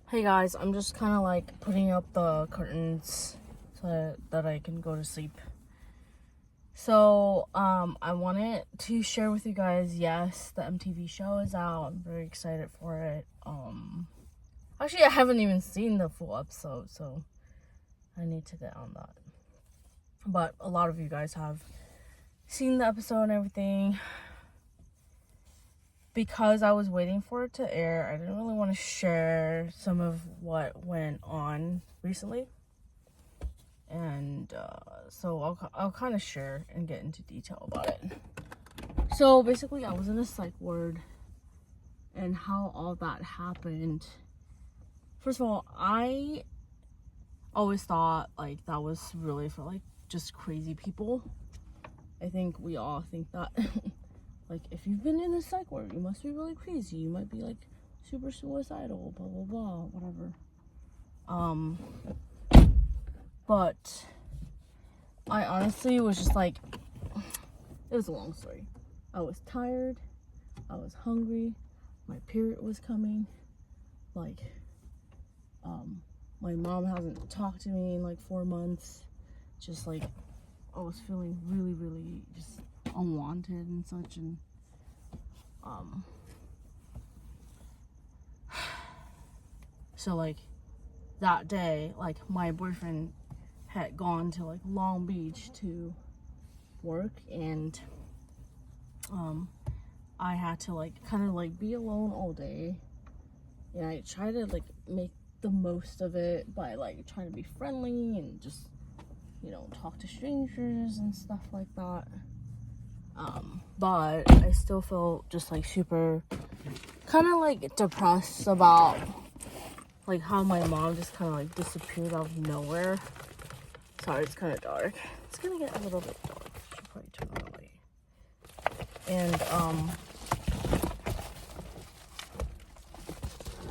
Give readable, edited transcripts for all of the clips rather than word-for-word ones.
Hey guys, I'm just kind of like putting up the curtains so that I can go to sleep. So, I wanted to share with you guys, yes, the MTV show is out. I'm very excited for it. Actually, I haven't even seen the full episode, so I need to get on that. But a lot of you guys have seen the episode and everything. Because I was waiting for it to air, I didn't really want to share some of what went on recently. And so I'll kind of share and get into detail about it. So basically, I was in a psych ward and how all that happened. First of all, I always thought like that was really for like just crazy people. I think we all think that. Like, if you've been in the psych ward, you must be really crazy. You might be, like, super suicidal, blah, blah, blah, whatever. But I honestly was just, like, it was a long story. I was tired. I was hungry. My period was coming. Like, my mom hasn't talked to me in, like, 4 months. Just, like, I was feeling really, really just unwanted and such, and so like that day, like my boyfriend had gone to like Long Beach to work, and I had to like kind of like be alone all day, and I tried to like make the most of it by like trying to be friendly and just, you know, talk to strangers and stuff like that. But I still felt just like super kind of like depressed about like how my mom just kind of like disappeared out of nowhere. Sorry, it's kind of dark. It's gonna get a little bit dark. I should probably turn on the light. And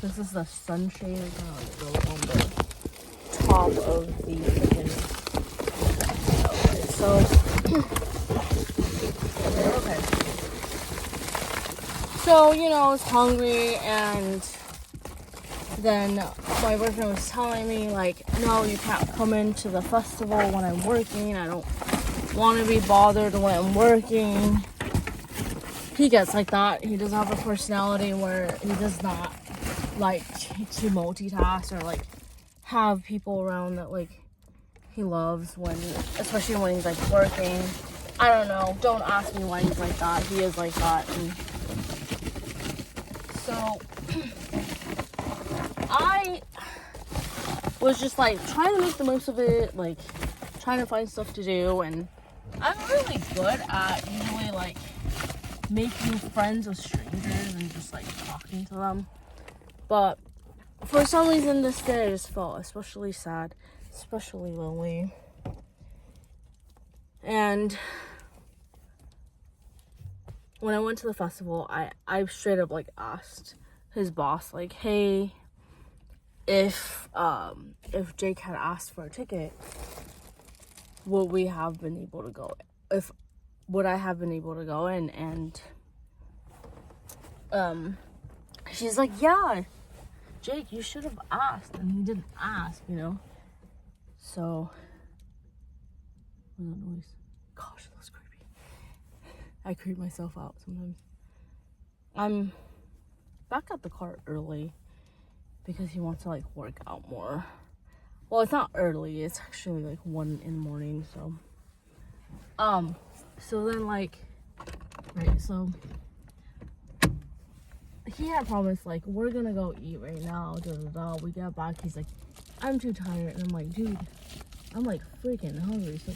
this is the sunshade kind of like goes on the top of the freaking. Okay, so. Okay. So, you know, I was hungry, and then my boyfriend was telling me, like, no, you can't come into the festival when I'm working. I don't want to be bothered when I'm working. He gets like that. He doesn't have a personality where he does not like to multitask or, like, have people around that, like, he loves when, especially when he's, like, working. I don't know. Don't ask me why he's like that. He is like that. And so I was just like trying to make the most of it, like trying to find stuff to do, and I'm really good at usually like making friends with strangers and just like talking to them. But for some reason this day I just felt especially sad, especially lonely. And when I went to the festival, I straight up like asked his boss, like, hey, if Jake had asked for a ticket, would we have been able to go? Would I have been able to go? And she's like, yeah, Jake, you should have asked, and he didn't ask, you know. So what was that noise? Gosh, that was creepy. I creep myself out sometimes. I'm back at the car early because he wants to like work out more. Well, it's not early, it's actually like 1 in the morning. So then like, right, so he had promised like, we're gonna go eat right now, da da da. We get back, he's like, I'm too tired. And I'm like, dude, I'm like freaking hungry. So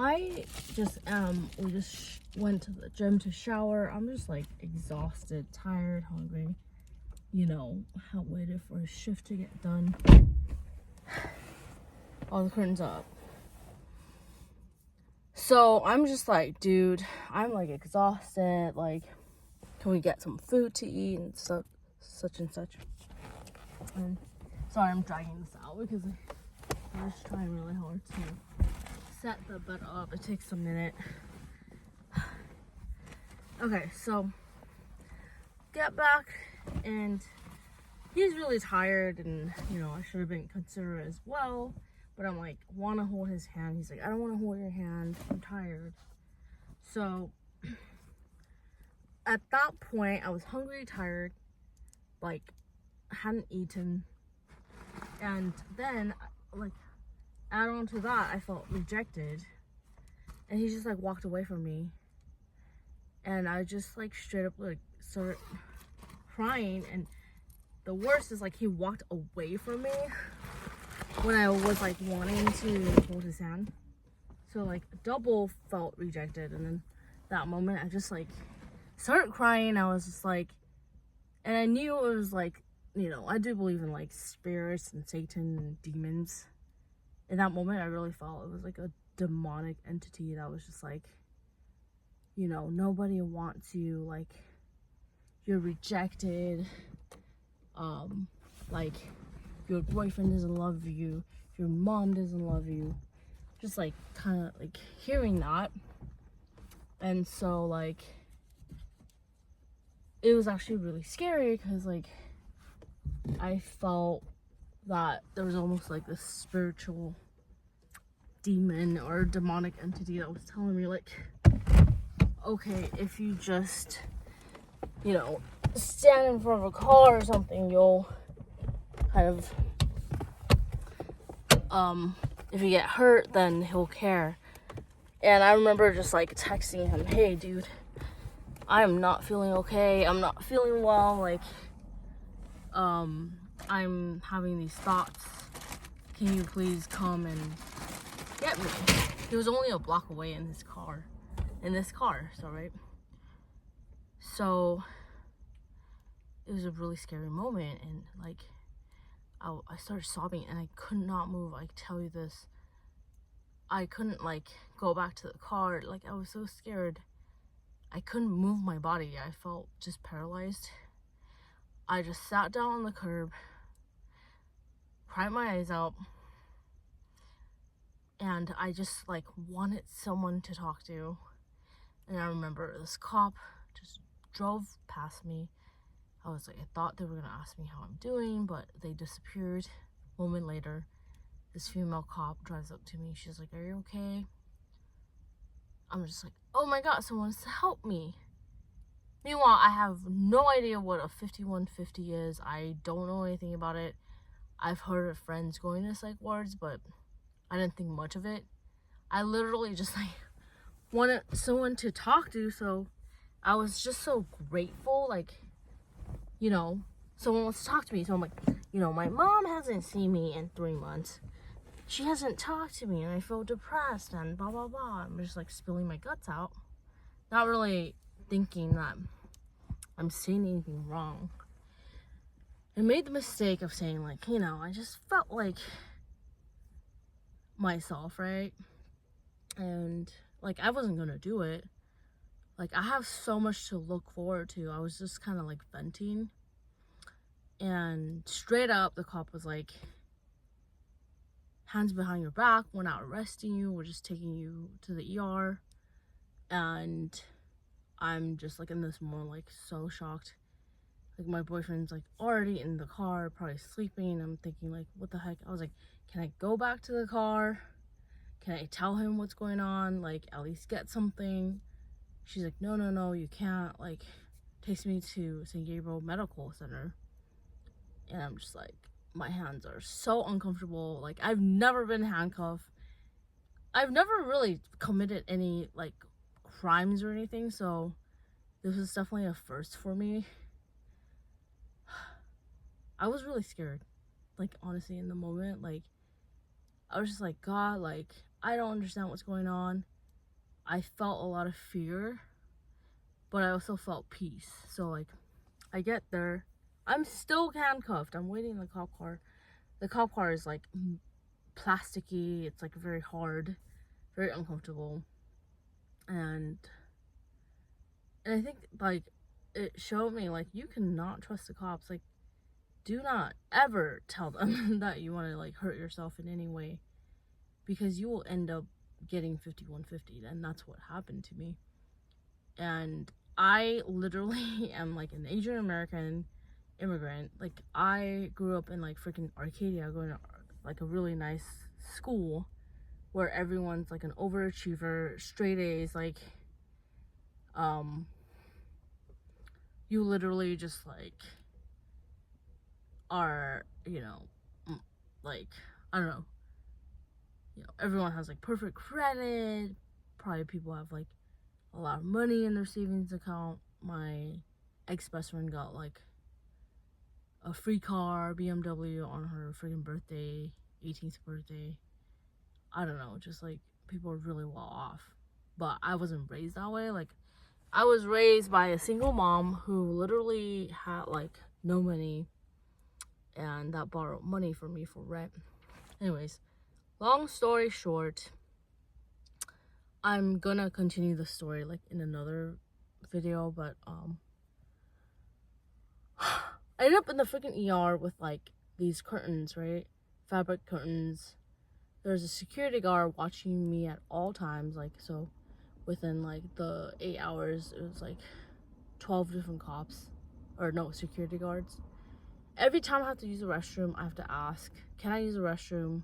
I just we just went to the gym to shower. I'm just like exhausted, tired, hungry. You know, I waited for a shift to get done. All the curtains up. So I'm just like, dude, I'm like exhausted. Like, can we get some food to eat and stuff, such and such. And sorry, I'm dragging this out because I'm just trying really hard to set the bed up. It takes a minute. Okay, so get back, and he's really tired, and you know, I should have been considerate as well, but I'm like, want to hold his hand. He's like, I don't want to hold your hand, I'm tired. So at that point, I was hungry, tired, like hadn't eaten, and then like add on to that, I felt rejected, and he just like walked away from me, and I just like straight up like started crying. And the worst is like he walked away from me when I was like wanting to hold his hand, so like double felt rejected. And then that moment I just like started crying. I was just like, and I knew it was like, you know, I do believe in like spirits and Satan and demons. In that moment I really felt it was like a demonic entity that was just like, you know, nobody wants you, like you're rejected, like your boyfriend doesn't love you, your mom doesn't love you, just like kind of like hearing that. And so like it was actually really scary, because like I felt that there was almost like this spiritual demon or demonic entity that was telling me like, okay, if you just, you know, stand in front of a car or something, you'll kind of if you get hurt, then he'll care. And I remember just like texting him, hey dude, I am not feeling okay, I'm not feeling well, like I'm having these thoughts, can you please come and get me? He was only a block away in this car, so right, so it was a really scary moment. And like I started sobbing, and I could not move. I tell you this, I couldn't like go back to the car, like I was so scared. I couldn't move my body, I felt just paralyzed. I just sat down on the curb, cried my eyes out, and I just like wanted someone to talk to. And I remember this cop just drove past me. I was like, I thought they were gonna ask me how I'm doing, but they disappeared. A moment later, this female cop drives up to me. She's like, are you okay? I'm just like, oh my god, someone wants to help me. Meanwhile, I have no idea what a 5150 is. I don't know anything about it. I've heard of friends going to psych wards, but I didn't think much of it. I literally just like wanted someone to talk to, so I was just so grateful, like, you know, someone wants to talk to me. So I'm like, you know, my mom hasn't seen me in 3 months. She hasn't talked to me, and I feel depressed and blah blah blah. I'm just like spilling my guts out, not really thinking that I'm saying anything wrong. I made the mistake of saying like, you know, I just felt like myself, right? And like I wasn't gonna do it. Like I have so much to look forward to. I was just kind of like venting, and straight up the cop was like, hands behind your back, we're not arresting you, we're just taking you to the ER. And I'm just like in this moment like so shocked. Like my boyfriend's like already in the car, probably sleeping. I'm thinking like, what the heck? I was like, can I go back to the car? Can I tell him what's going on? Like at least get something. She's like, no, you can't. Like takes me to St. Gabriel Medical Center. And I'm just like, my hands are so uncomfortable. Like I've never been handcuffed. I've never really committed any like crimes or anything, so this was definitely a first for me. I was really scared, like honestly in the moment. Like I was just like, God, like I don't understand what's going on. I felt a lot of fear, but I also felt peace. So like I get there, I'm still handcuffed, I'm waiting in the cop car. The cop car is like plasticky, it's like very hard, very uncomfortable. And I think like it showed me like you cannot trust the cops. Like do not ever tell them that you want to like hurt yourself in any way, because you will end up getting 5150. And that's what happened to me. And I literally am like an Asian American immigrant. Like, I grew up in, like, freaking Arcadia, going to, like, a really nice school where everyone's, like, an overachiever, straight A's, like, you literally just, like, are, you know, like, I don't know, you know, everyone has, like, perfect credit. Probably people have, like, a lot of money in their savings account. My ex-best friend got, like, a free car, BMW, on her freaking birthday, 18th birthday. I don't know, just, like, people are really well off. But I wasn't raised that way. Like, I was raised by a single mom who literally had, like, no money, and that borrowed money from me for rent. Anyways, long story short, I'm gonna continue the story, like, in another video, but I ended up in the freaking ER with, like, these curtains, right? Fabric curtains. There's a security guard watching me at all times, like, so within, like, the 8 hours, it was, like, 12 different cops, or no, security guards. Every time I have to use the restroom, I have to ask, can I use the restroom?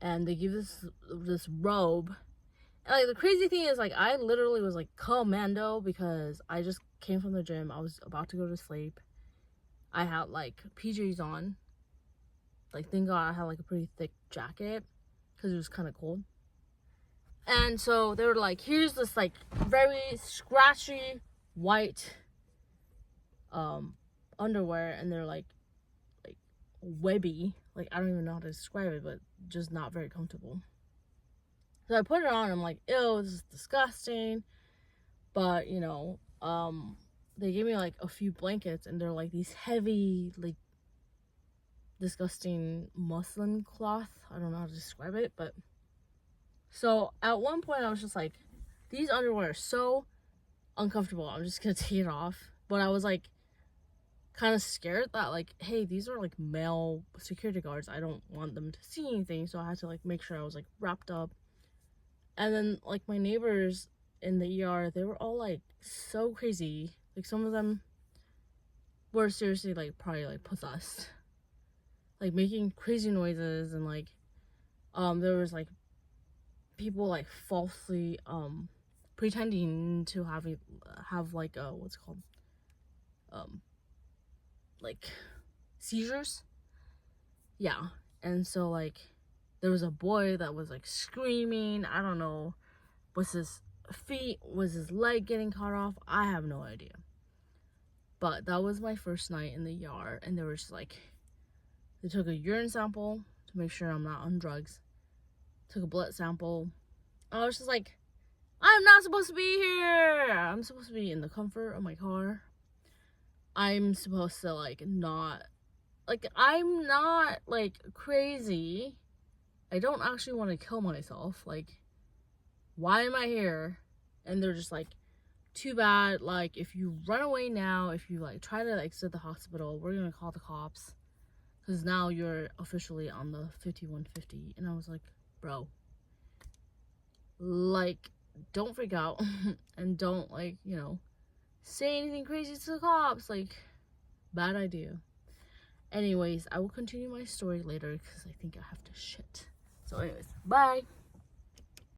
And they give this robe. And, like, the crazy thing is, like, I literally was, like, commando because I just came from the gym. I was about to go to sleep. I had, like, PJs on. Like, thank God I had, like, a pretty thick jacket because it was kind of cold. And so they were like, here's this, like, very scratchy white underwear, and they're like webby. Like, I don't even know how to describe it, but just not very comfortable. So I put it on. I'm like, ew, this is disgusting. But, you know, they gave me, like, a few blankets, and they're, like, these heavy, like, disgusting muslin cloth. I don't know how to describe it, but so at one point I was just like, these underwear are so uncomfortable, I'm just gonna take it off. But I was, like, kind of scared that, like, hey, these are, like, male security guards, I don't want them to see anything, so I had to, like, make sure I was, like, wrapped up. And then, like, my neighbors in the ER, they were all, like, so crazy. Like, some of them were seriously, like, probably, like, possessed, like, making crazy noises. And, like, there was, like, people, like, falsely pretending to have like what's it called, like, seizures. Yeah. And so, like, there was a boy that was, like, screaming. I don't know, was his feet, was his leg getting cut off? I have no idea. But that was my first night in the ER, and they were just, like, they took a urine sample to make sure I'm not on drugs, took a blood sample. I was just like, I'm not supposed to be here. I'm supposed to be in the comfort of my car. I'm supposed to, like, not, like, I'm not, like, crazy. I don't actually want to kill myself. Like, why am I here? And they're just like, too bad. Like, if you run away now, if you, like, try to exit the hospital, we're gonna call the cops, because now you're officially on the 5150. And I was like, bro, like, don't freak out and don't, like, you know, say anything crazy to the cops. Like, bad idea. Anyways, I will continue my story later because I think I have to shit. So anyways, bye.